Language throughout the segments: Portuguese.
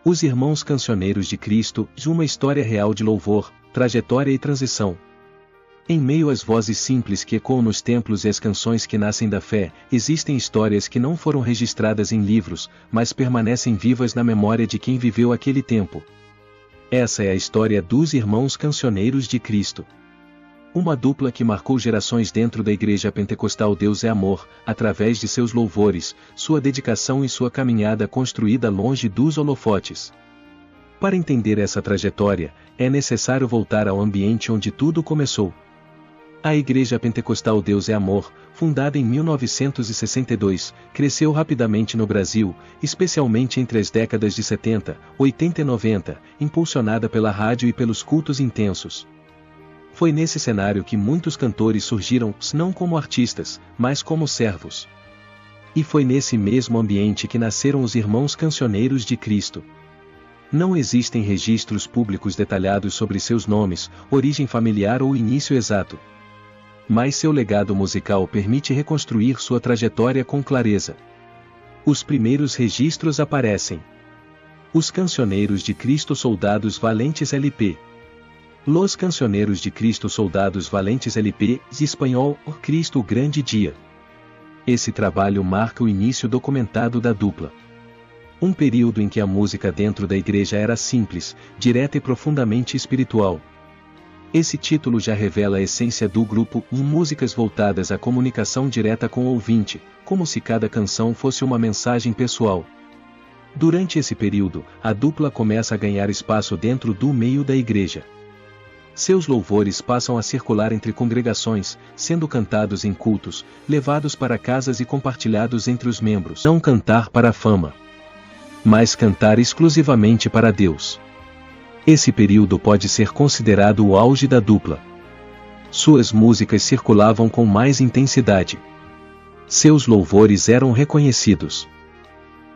Os Irmãos Cancioneiros de Cristo, uma história real de louvor, trajetória e transição. Em meio às vozes simples que ecoam nos templos e às canções que nascem da fé, existem histórias que não foram registradas em livros, mas permanecem vivas na memória de quem viveu aquele tempo. Essa é a história dos Irmãos Cancioneiros de Cristo. Uma dupla que marcou gerações dentro da Igreja Pentecostal Deus é Amor, através de seus louvores, sua dedicação e sua caminhada construída longe dos holofotes. Para entender essa trajetória, é necessário voltar ao ambiente onde tudo começou. A Igreja Pentecostal Deus é Amor, fundada em 1962, cresceu rapidamente no Brasil, especialmente entre as décadas de 70, 80 e 90, impulsionada pela rádio e pelos cultos intensos. Foi nesse cenário que muitos cantores surgiram, não como artistas, mas como servos. E foi nesse mesmo ambiente que nasceram os Irmãos Cancioneiros de Cristo. Não existem registros públicos detalhados sobre seus nomes, origem familiar ou início exato. Mas seu legado musical permite reconstruir sua trajetória com clareza. Os primeiros registros aparecem. Os Cancioneiros de Cristo Soldados Valentes LP. Los Cancioneiros de Cristo Soldados Valentes LP, de espanhol, Cristo o Grande Dia. Esse trabalho marca o início documentado da dupla. Um período em que a música dentro da igreja era simples, direta e profundamente espiritual. Esse título já revela a essência do grupo, músicas voltadas à comunicação direta com o ouvinte, como se cada canção fosse uma mensagem pessoal. Durante esse período, a dupla começa a ganhar espaço dentro do meio da igreja. Seus louvores passam a circular entre congregações, sendo cantados em cultos, levados para casas e compartilhados entre os membros. Não cantar para a fama, mas cantar exclusivamente para Deus. Esse período pode ser considerado o auge da dupla. Suas músicas circulavam com mais intensidade. Seus louvores eram reconhecidos.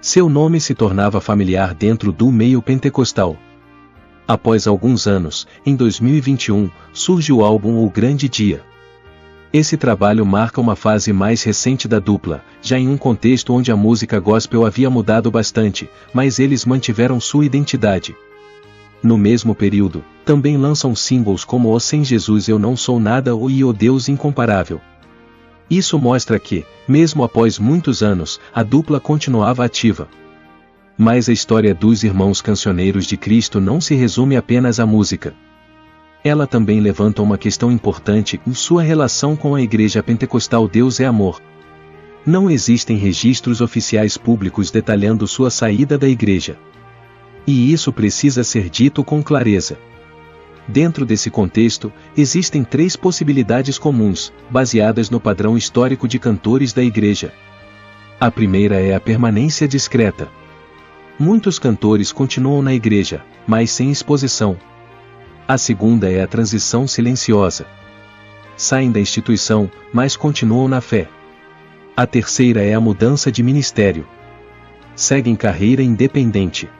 Seu nome se tornava familiar dentro do meio pentecostal. Após alguns anos, em 2021, surge o álbum O Grande Dia. Esse trabalho marca uma fase mais recente da dupla, já em um contexto onde a música gospel havia mudado bastante, mas eles mantiveram sua identidade. No mesmo período, também lançam singles como O Sem Jesus Eu Não Sou Nada e O Deus Incomparável. Isso mostra que, mesmo após muitos anos, a dupla continuava ativa. Mas a história dos Irmãos Cancioneiros de Cristo não se resume apenas à música. Ela também levanta uma questão importante em sua relação com a Igreja Pentecostal Deus é Amor. Não existem registros oficiais públicos detalhando sua saída da igreja. E isso precisa ser dito com clareza. Dentro desse contexto, existem 3 possibilidades comuns, baseadas no padrão histórico de cantores da igreja. A primeira é a permanência discreta. Muitos cantores continuam na igreja, mas sem exposição. A segunda é a transição silenciosa. Saem da instituição, mas continuam na fé. A terceira é a mudança de ministério. Seguem carreira independente.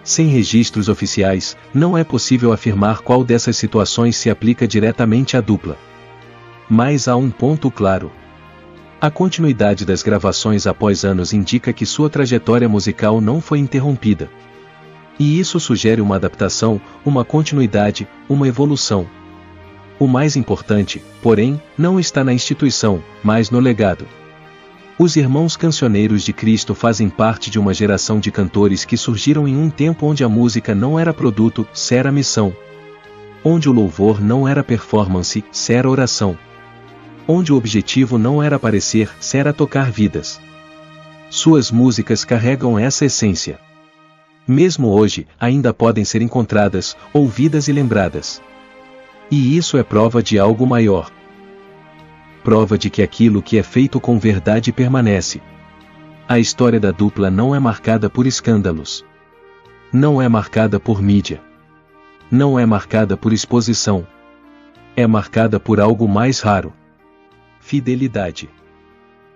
Sem registros oficiais, não é possível afirmar qual dessas situações se aplica diretamente à dupla. Mas há um ponto claro. A continuidade das gravações após anos indica que sua trajetória musical não foi interrompida. E isso sugere uma adaptação, uma continuidade, uma evolução. O mais importante, porém, não está na instituição, mas no legado. Os Irmãos Cancioneiros de Cristo fazem parte de uma geração de cantores que surgiram em um tempo onde a música não era produto, era missão. Onde o louvor não era performance, era oração. Onde o objetivo não era aparecer, era tocar vidas. Suas músicas carregam essa essência. Mesmo hoje, ainda podem ser encontradas, ouvidas e lembradas. E isso é prova de algo maior. Prova de que aquilo que é feito com verdade permanece. A história da dupla não é marcada por escândalos. Não é marcada por mídia. Não é marcada por exposição. É marcada por algo mais raro. Fidelidade.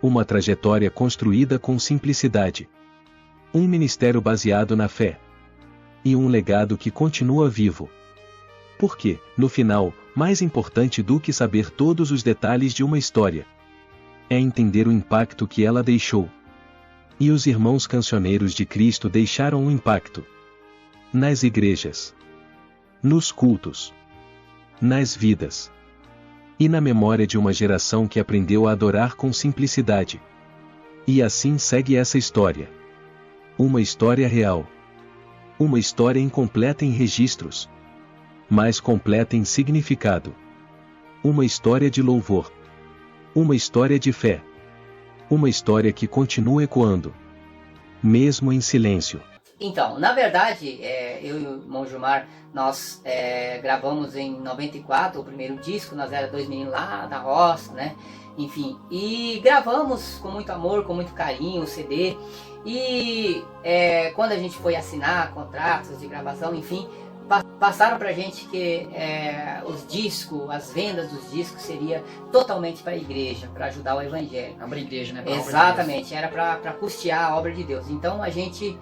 Uma trajetória construída com simplicidade. Um ministério baseado na fé. E um legado que continua vivo. Porque, no final, mais importante do que saber todos os detalhes de uma história, é entender o impacto que ela deixou. E os Irmãos Cancioneiros de Cristo deixaram um impacto. nas igrejas, nos cultos, nas vidas e na memória de uma geração que aprendeu a adorar com simplicidade. E assim segue essa história. Uma história real. Uma história incompleta em registros, mas completa em significado. Uma história de louvor. Uma história de fé. Uma história que continua ecoando, mesmo em silêncio. Então, na verdade, eu e o irmão Gilmar, nós gravamos em 94 o primeiro disco, nós éramos dois meninos lá da roça, né? Enfim, e gravamos com muito amor, com muito carinho o CD. E quando a gente foi assinar contratos de gravação, enfim, passaram pra gente que os discos, as vendas dos discos seria totalmente para a igreja, para ajudar o evangelho. Para a igreja, né? Exatamente, era para custear a obra de Deus. Então a gente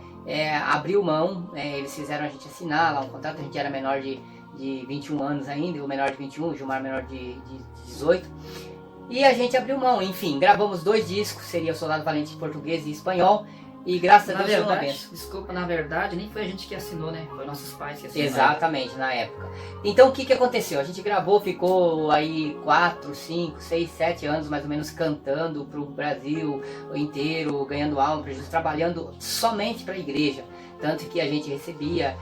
abriu mão, eles fizeram a gente assinar lá um contrato, a gente era menor de 21 anos ainda, o menor de 21, o Gilmar menor de 18. E a gente abriu mão, enfim, gravamos 2 discos, seria o Soldado Valente em português e espanhol. E graças a Deus foi uma benção. Desculpa, na verdade, nem foi a gente que assinou, né? Foi nossos pais que assinaram. Exatamente, na época. Então o que aconteceu? A gente gravou, ficou aí 4, 5, 6, 7 anos mais ou menos cantando pro Brasil inteiro, ganhando alma para Jesus, trabalhando somente para a igreja. Tanto que a gente recebia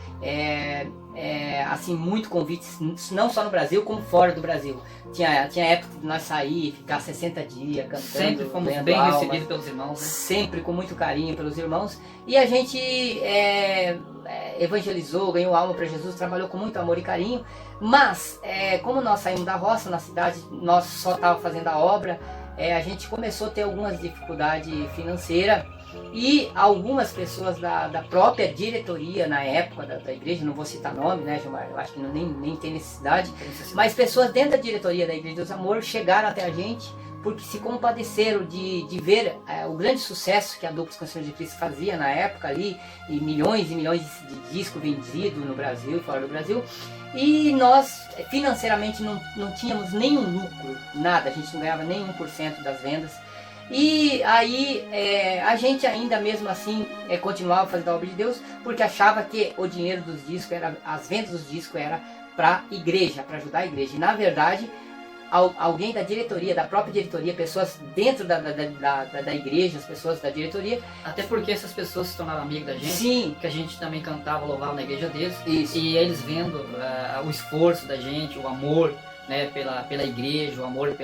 assim, muito convites, não só no Brasil, como fora do Brasil. Tinha época de nós sair, ficar 60 dias cantando. Sempre fomos bem recebidos pelos irmãos, né? Sempre com muito carinho pelos irmãos. E a gente evangelizou, ganhou alma para Jesus, trabalhou com muito amor e carinho. Mas, como nós saímos da roça, na cidade, nós só estávamos fazendo a obra, a gente começou a ter algumas dificuldades financeiras. E algumas pessoas da própria diretoria na época da igreja, não vou citar nome, né, Gilmar? Eu acho que nem tem necessidade, mas pessoas dentro da diretoria da Igreja dos Amor chegaram até a gente porque se compadeceram de ver o grande sucesso que a Duplos Canções de Cristo fazia na época ali, e milhões de discos vendidos no Brasil e fora do Brasil. E nós financeiramente não tínhamos nenhum lucro, nada, a gente não ganhava nem 1% das vendas. E aí a gente ainda mesmo assim continuava fazendo a obra de Deus, porque achava que o dinheiro dos discos, as vendas dos discos era para a igreja, para ajudar a igreja. E na verdade, alguém da diretoria, da própria diretoria, pessoas dentro da igreja, as pessoas da diretoria. Até porque essas pessoas se tornaram amigas da gente. Sim. Que a gente também cantava, louvava na igreja deles. Isso. E eles vendo o esforço da gente, o amor, né, pela igreja, o amor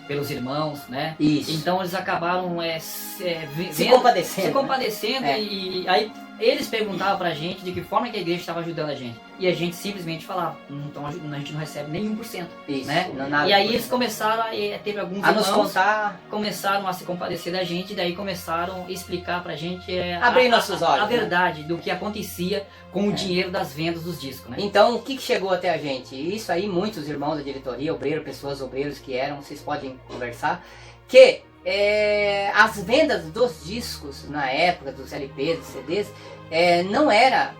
pelos irmãos, né? Isso. Então eles acabaram se compadecendo, né? E aí eles perguntavam pra gente de que forma que a igreja estava ajudando a gente. E a gente simplesmente falava, então a gente não recebe nem 1%. Isso, né? Nada. E aí eles começaram, teve alguns irmãos nos contar, começaram a se compadecer da gente, e daí começaram a explicar pra gente abrir nossos olhos, a verdade do que acontecia com o dinheiro das vendas dos discos, né? Então, o que chegou até a gente? Isso aí, muitos irmãos da diretoria, obreiros que eram, vocês podem conversar, que as vendas dos discos na época, dos LPs, dos CDs, não era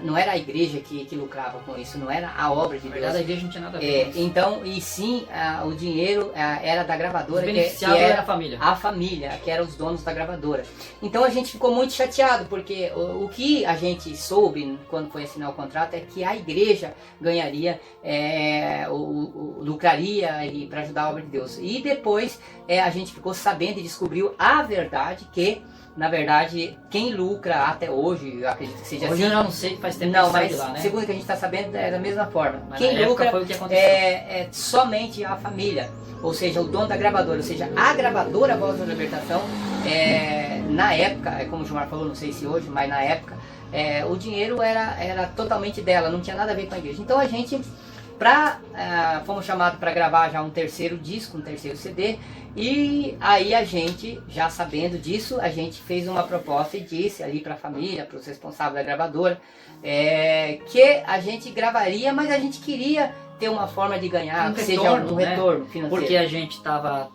não era a igreja que lucrava com isso, não era a obra de Na Deus. verdade, a igreja não tinha nada a ver com isso. Então, e sim, o dinheiro era da gravadora, que era a família. A família, que eram os donos da gravadora. Então a gente ficou muito chateado, porque o que a gente soube quando foi assinar o contrato é que a igreja ganharia, lucraria para ajudar a obra de Deus. E depois a gente ficou sabendo e descobriu a verdade que, na verdade, quem lucra até hoje, eu acredito que seja hoje assim. Eu não sei que faz tempo Não, que sai mas de lá, né? segundo o que a gente está sabendo, é da mesma forma. Mas Quem na lucra época foi o que aconteceu. é somente a família, ou seja, o dono da gravadora, ou seja, a gravadora Voz da Libertação, na época, como o Gilmar falou, não sei se hoje, mas na época, o dinheiro era totalmente dela, não tinha nada a ver com a igreja. Então a gente, fomos chamados para gravar já um terceiro disco, um terceiro CD, e aí a gente, já sabendo disso, a gente fez uma proposta e disse ali para a família, para os responsáveis da gravadora, que a gente gravaria, mas a gente queria ter uma forma de ganhar, que seja um retorno financeiro. Porque a gente estava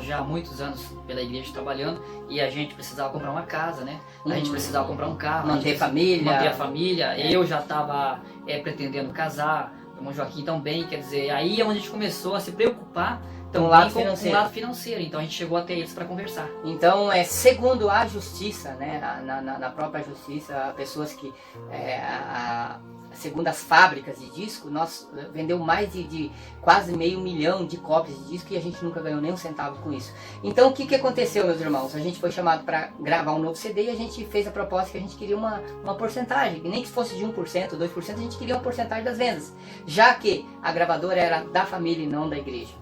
já há muitos anos pela igreja trabalhando, e a gente precisava comprar uma casa, né? A gente precisava comprar um carro, manter a família. Eu já estava pretendendo casar, o irmão Joaquim também, quer dizer, aí é onde a gente começou a se preocupar um lado com financeiro. um lado financeiro. Então a gente chegou até eles para conversar. Então, segundo a justiça, né, na própria justiça, pessoas que, segundo as fábricas de disco, nós vendeu mais de quase 500 mil de cópias de disco e a gente nunca ganhou nem um centavo com isso. Então, o que aconteceu, meus irmãos? A gente foi chamado para gravar um novo CD e a gente fez a proposta que a gente queria uma porcentagem, nem que fosse de 1%, 2%, a gente queria uma porcentagem das vendas, já que a gravadora era da família e não da igreja.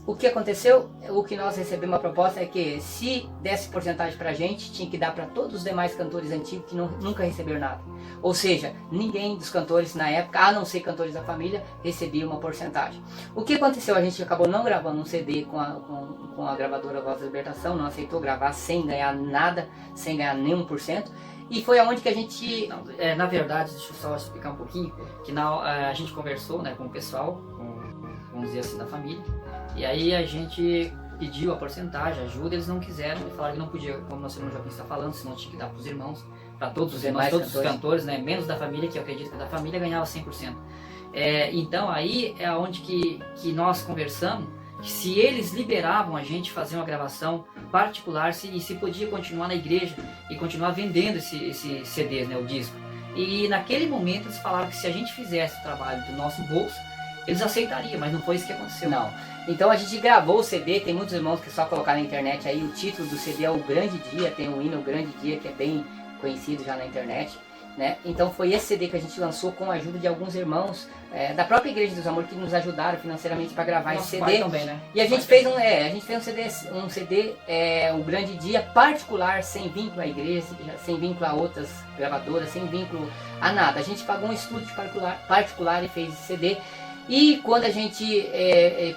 O que aconteceu, o que nós recebemos a proposta é que se desse porcentagem pra gente, tinha que dar para todos os demais cantores antigos que nunca receberam nada. Ou seja, ninguém dos cantores na época, a não ser cantores da família, recebia uma porcentagem. O que aconteceu? A gente acabou não gravando um CD com a gravadora Voz da Libertação, não aceitou gravar sem ganhar nada, sem ganhar nem 1%. E foi aonde que a gente... Na verdade, deixa eu só explicar um pouquinho, que a gente conversou, né, com o pessoal, vamos dizer assim, da família. E aí a gente pediu a porcentagem, ajuda, eles não quiseram, e falaram que não podia, como nosso irmão Joaquim está falando, senão tinha que dar para os irmãos, para todos os irmãos, todos os cantores, né, menos da família, que eu acredito que da família ganhava 100%. Então aí é onde que nós conversamos, que se eles liberavam a gente fazer uma gravação particular, se podia continuar na igreja e continuar vendendo esses CDs, né, o disco. E naquele momento eles falaram que se a gente fizesse o trabalho do nosso bolso, eles aceitariam, mas não foi isso que aconteceu. Não. Então a gente gravou o CD, tem muitos irmãos que só colocaram na internet aí, o título do CD é O Grande Dia, tem o hino O Grande Dia, que é bem conhecido já na internet, né? Então foi esse CD que a gente lançou com a ajuda de alguns irmãos da própria Igreja dos Amores que nos ajudaram financeiramente para gravar esse CD. Também, né? E a gente fez um CD, O Grande Dia, particular, sem vínculo à igreja, sem vínculo a outras gravadoras, sem vínculo a nada. A gente pagou um estúdio particular e fez esse CD. E quando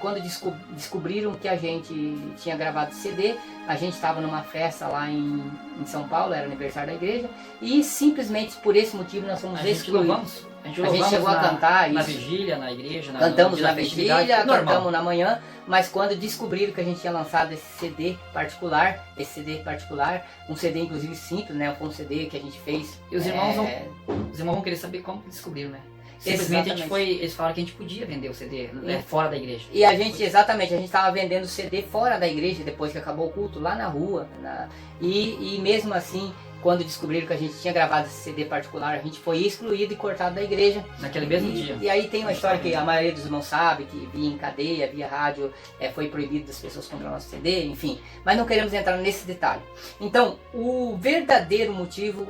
quando descobriram que a gente tinha gravado CD, a gente estava numa festa lá em São Paulo, era aniversário da igreja, e simplesmente por esse motivo nós fomos excluídos. A gente chegou a cantar na vigília, na igreja, cantamos na vigília, cantamos na manhã, mas quando descobriram que a gente tinha lançado esse CD particular, um CD inclusive simples, né, foi um CD que a gente fez. E os irmãos vão querer saber como que descobriram, né? Simplesmente eles falaram que a gente podia vender o CD fora da igreja. E a gente estava vendendo o CD fora da igreja depois que acabou o culto, lá na rua. E mesmo assim, quando descobriram que a gente tinha gravado esse CD particular, a gente foi excluído e cortado da igreja. Naquele mesmo dia. E aí tem uma história que a maioria dos irmãos sabe, que via em cadeia, via rádio, foi proibido das pessoas comprar nosso CD, enfim. Mas não queremos entrar nesse detalhe. Então, o verdadeiro motivo...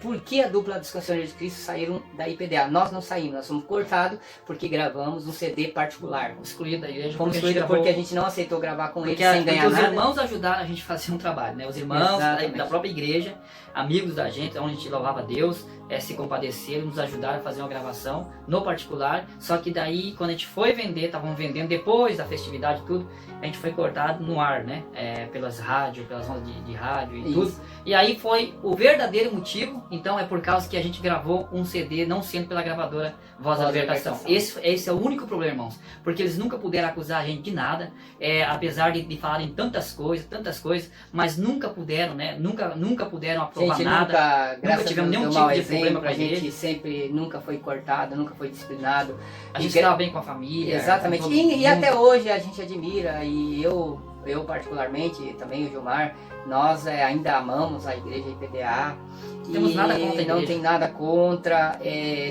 Por que a dupla dos Cancioneiros de Cristo saíram da IPDA? Nós não saímos, nós fomos cortados porque gravamos um CD particular. Excluído da igreja. Fomos excluídos porque a gente não aceitou gravar com eles sem ganhar nada. Os irmãos ajudaram a gente a fazer um trabalho, né? Os irmãos da própria igreja, amigos da gente, onde a gente louvava a Deus, se compadeceram, nos ajudaram a fazer uma gravação no particular. Só que daí, quando a gente foi vender, estavam vendendo depois da festividade e tudo, a gente foi cortado no ar, né? Pelas rádios, pelas ondas de rádio e tudo. E aí foi o verdadeiro motivo. Então é por causa que a gente gravou um CD não sendo pela gravadora Voz da Libertação. Esse é o único problema, irmãos. Porque eles nunca puderam acusar a gente de nada, apesar de falarem tantas coisas, mas nunca puderam, né? Nunca puderam aprovar nada. Nunca tivemos nenhum tipo de problema com a gente. A gente sempre nunca foi cortado, nunca foi disciplinado. A gente estava bem com a família. Exatamente. E até hoje a gente admira, e eu particularmente, também o Gilmar, nós ainda amamos a igreja IPDA. Temos nada contra a igreja. Não tem nada contra.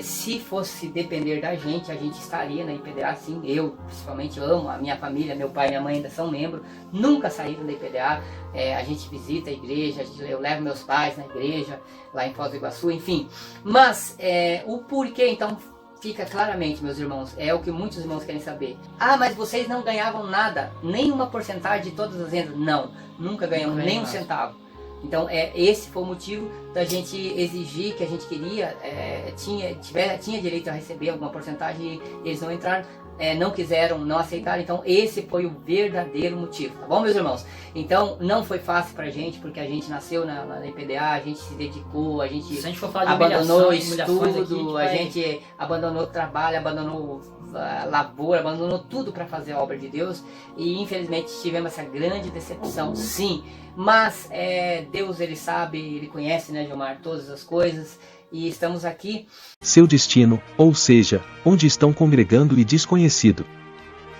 Se fosse depender da gente, a gente estaria na IPDA, sim. Eu, principalmente, amo a minha família, meu pai e minha mãe ainda são membros, nunca saíram da IPDA. A gente visita a igreja, eu levo meus pais na igreja, lá em Foz do Iguaçu, enfim. Mas o porquê, então, fica claramente, meus irmãos, é o que muitos irmãos querem saber. Ah, mas vocês não ganhavam nada, nenhuma porcentagem de todas as vendas? Não, nunca ganhamos nem um centavo. Então esse foi o motivo da gente exigir que a gente queria, tinha direito a receber alguma porcentagem e eles não entraram. Não quiseram, não aceitaram, então esse foi o verdadeiro motivo, tá bom, meus irmãos? Então não foi fácil pra gente, porque a gente nasceu na IPDA, a gente se dedicou, a gente abandonou estudo, a gente abandonou trabalho, abandonou lavoura, abandonou tudo para fazer a obra de Deus, e infelizmente tivemos essa grande decepção, sim, mas Deus, ele sabe, ele conhece, né, Gilmar, todas as coisas. E estamos aqui. Seu destino, ou seja, onde estão congregando e desconhecido.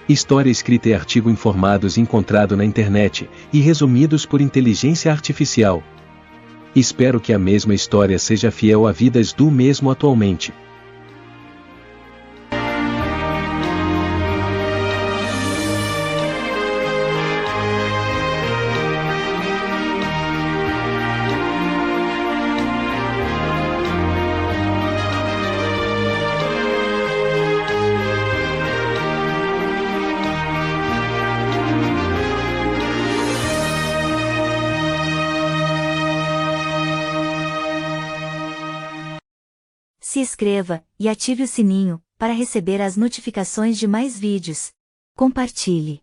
História escrita e artigo informados encontrado na internet, e resumidos por inteligência artificial. Espero que a mesma história seja fiel a vidas do mesmo atualmente. Se inscreva e ative o sininho para receber as notificações de mais vídeos. Compartilhe.